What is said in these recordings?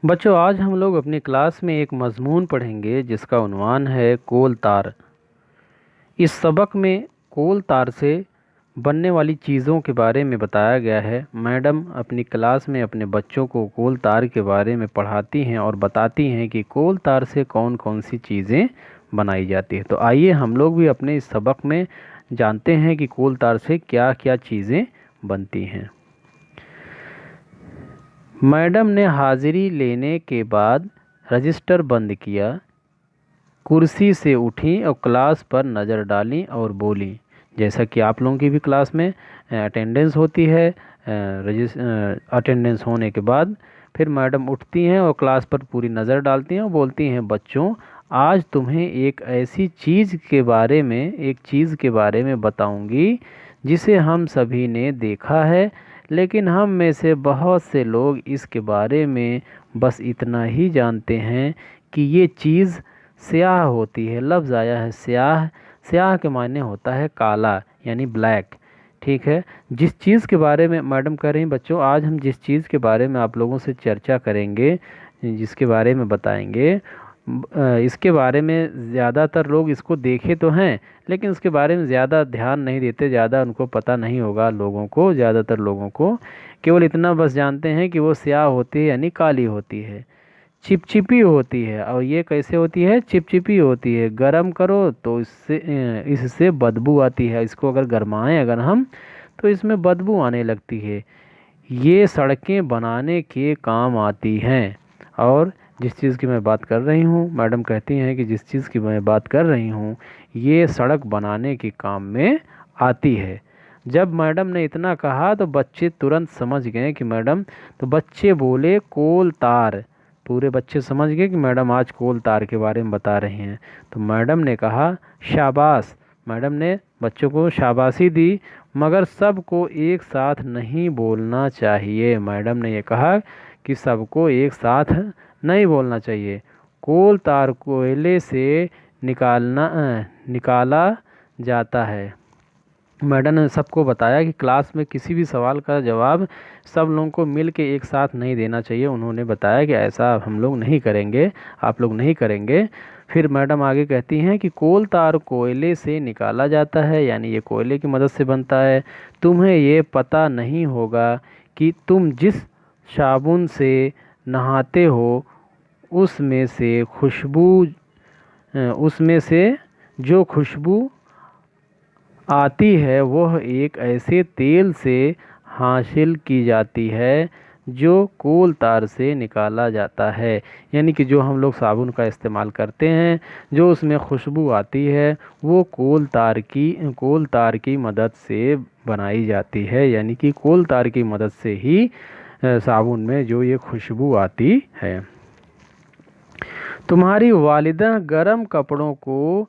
बच्चों, आज हम लोग अपनी क्लास में एक मज़मून पढ़ेंगे जिसका उन्वान है कोल तार। इस सबक में कोल तार से बनने वाली चीज़ों के बारे में बताया गया है। मैडम अपनी क्लास में अपने बच्चों को कोल तार के बारे में पढ़ाती हैं और बताती हैं कि कोल तार से कौन कौन सी चीज़ें बनाई जाती हैं। तो आइए हम लोग भी अपने इस सबक में जानते हैं कि कोल तार से क्या क्या चीज़ें बनती हैं। मैडम ने हाजिरी लेने के बाद रजिस्टर बंद किया, कुर्सी से उठी और क्लास पर नज़र डाली और बोली। जैसा कि आप लोगों की भी क्लास में अटेंडेंस होती है। अटेंडेंस होने के बाद फिर मैडम उठती हैं और क्लास पर पूरी नज़र डालती हैं और बोलती हैं, बच्चों आज तुम्हें एक ऐसी चीज़ के बारे में बताऊंगी जिसे हम सभी ने देखा है, लेकिन हम में से बहुत से लोग इसके बारे में बस इतना ही जानते हैं कि ये चीज़ स्याह होती है। लफ्ज़ आया है स्याह। स्याह के मायने होता है काला, यानी ब्लैक। ठीक है। जिस चीज़ के बारे में मैडम कह रही हैं, बच्चों आज हम जिस चीज़ के बारे में आप लोगों से चर्चा करेंगे, जिसके बारे में बताएंगे, इसके बारे में ज़्यादातर लोग इसको देखे तो हैं, लेकिन उसके बारे में ज़्यादा ध्यान नहीं देते, ज़्यादा उनको पता नहीं होगा। लोगों को, ज़्यादातर लोगों को केवल इतना बस जानते हैं कि वो स्याह होती है, यानी काली होती है, चिपचिपी होती है। और ये कैसे होती है? चिपचिपी होती है। गरम करो तो इससे बदबू आती है। इसको अगर गरमाएं अगर हम, तो इसमें बदबू आने लगती है। ये सड़कें बनाने के काम आती हैं। और जिस चीज़ की मैं बात कर रही हूँ, मैडम कहती हैं कि जिस चीज़ की मैं बात कर रही हूँ ये सड़क बनाने के काम में आती है। जब मैडम ने इतना कहा तो बच्चे तुरंत समझ गए कि मैडम, तो बच्चे बोले कोल तार। पूरे बच्चे समझ गए कि मैडम आज कोल तार के बारे में बता रही हैं। तो मैडम ने कहा शाबाश। मैडम ने बच्चों को शाबाशी दी, मगर सबको एक साथ नहीं बोलना चाहिए। मैडम ने ये कहा कि सबको एक साथ नहीं बोलना चाहिए। कोल तार कोयले से निकाला जाता है। मैडम ने सबको बताया कि क्लास में किसी भी सवाल का जवाब सब लोगों को मिल के एक साथ नहीं देना चाहिए। उन्होंने बताया कि ऐसा हम लोग नहीं करेंगे, आप लोग नहीं करेंगे। फिर मैडम आगे कहती हैं कि कोल तार कोयले से निकाला जाता है, यानी ये कोयले की मदद से बनता है। तुम्हें ये पता नहीं होगा कि तुम जिस साबुन से नहाते हो उसमें से जो खुशबू आती है वह एक ऐसे तेल से हासिल की जाती है जो कोल तार से निकाला जाता है। यानी कि जो हम लोग साबुन का इस्तेमाल करते हैं, जो उसमें खुशबू आती है, वो कोल तार की मदद से बनाई जाती है। यानी कि कोल तार की मदद से ही साबुन में जो ये खुशबू आती है। तुम्हारी वालिदा गर्म कपड़ों को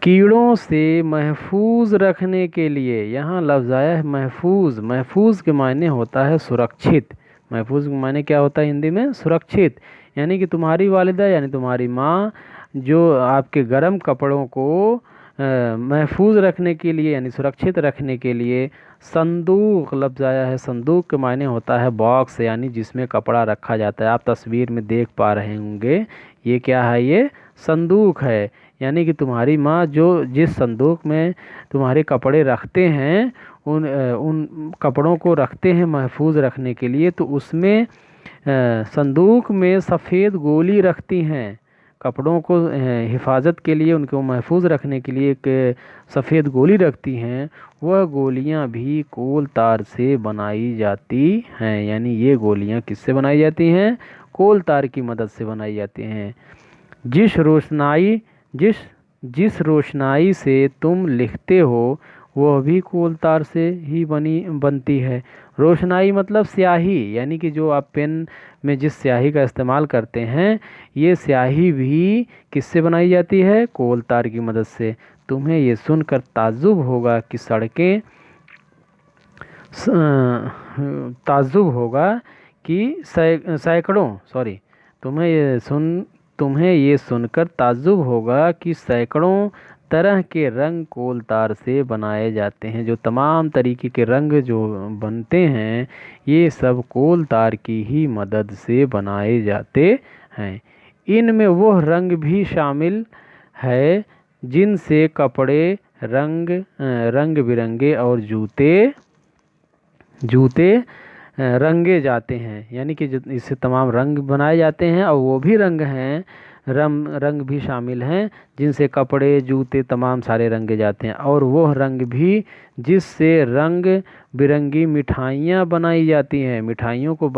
कीड़ों से महफूज रखने के लिए, यहाँ लफ्ज़ आया है महफूज। महफूज के मायने होता है सुरक्षित। महफूज के मायने क्या होता है हिंदी में? सुरक्षित। यानी कि तुम्हारी वालिदा यानी तुम्हारी माँ जो आपके गर्म कपड़ों को महफूज रखने के लिए यानी सुरक्षित रखने के लिए संदूक, लफ्ज़ आया है संदूक के मायने होता है बॉक्स, यानी जिसमें कपड़ा रखा जाता है। आप तस्वीर में देख पा रहे होंगे ये क्या है? ये संदूक है। यानी कि तुम्हारी माँ जो जिस संदूक में तुम्हारे कपड़े रखते हैं, उन कपड़ों को रखते हैं महफूज रखने के लिए, तो उसमें संदूक में सफ़ेद गोली रखती हैं। कपड़ों को हिफाजत के लिए, उनको महफूज रखने के लिए एक सफ़ेद गोली रखती हैं। वह गोलियां भी कोल तार से बनाई जाती हैं। यानी ये गोलियां किससे बनाई जाती हैं? कोल तार की मदद से बनाई जाती हैं। जिस जिस रोशनाई से तुम लिखते हो वह भी कोल तार से ही बनती है। रोशनाई मतलब स्याही, यानी कि जो आप पेन में जिस स्याही का इस्तेमाल करते हैं, ये स्याही भी किससे बनाई जाती है? कोल तार की मदद से। तुम्हें ये सुनकर ताज्जुब होगा कि तुम्हें ये तुम्हें ये सुनकर ताज्जुब होगा कि सैकड़ों तरह के रंग कोल तार से बनाए जाते हैं। जो तमाम तरीके के रंग जो बनते हैं ये सब कोल तार की ही मदद से बनाए जाते हैं। इनमें वह रंग भी शामिल है जिनसे कपड़े रंग बिरंगे और जूते रंगे जाते हैं। यानी कि इससे तमाम रंग बनाए जाते हैं और वो भी रंग हैं, रंग भी शामिल हैं जिनसे कपड़े जूते तमाम सारे रंगे जाते हैं। और वह रंग भी जिससे रंग बिरंगी मिठाइयाँ बनाई जाती हैं। मिठाइयों को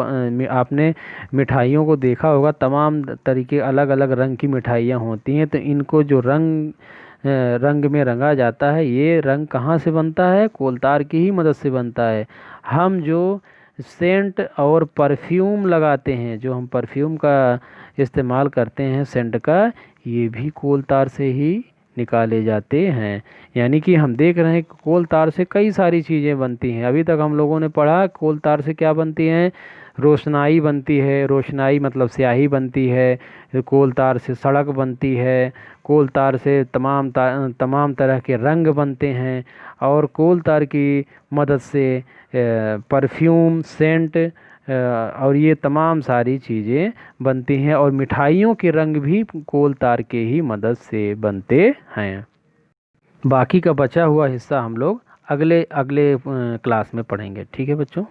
आपने मिठाइयों को देखा होगा, तमाम तरीके अलग अलग रंग की मिठाइयाँ होती हैं। तो इनको जो रंग में रंगा जाता है, ये रंग कहाँ से बनता है? कोल तार की ही मदद से बनता है। हम जो सेंट और परफ्यूम लगाते हैं, जो हम परफ्यूम का इस्तेमाल करते हैं सेंट का, ये भी कोल तार से ही निकाले जाते हैं। यानी कि हम देख रहे हैं कि कोल तार से कई सारी चीज़ें बनती हैं। अभी तक हम लोगों ने पढ़ा कोल तार से क्या बनती हैं। रोशनाई बनती है, रोशनाई मतलब स्याही बनती है। कोल तार से सड़क बनती है। कोल तार से तमाम तरह के रंग बनते हैं। और कोल तार की मदद से परफ्यूम, सेंट और ये तमाम सारी चीज़ें बनती हैं। और मिठाइयों के रंग भी कोल तार के ही मदद से बनते हैं। बाकी का बचा हुआ हिस्सा हम लोग अगले क्लास में पढ़ेंगे। ठीक है बच्चों।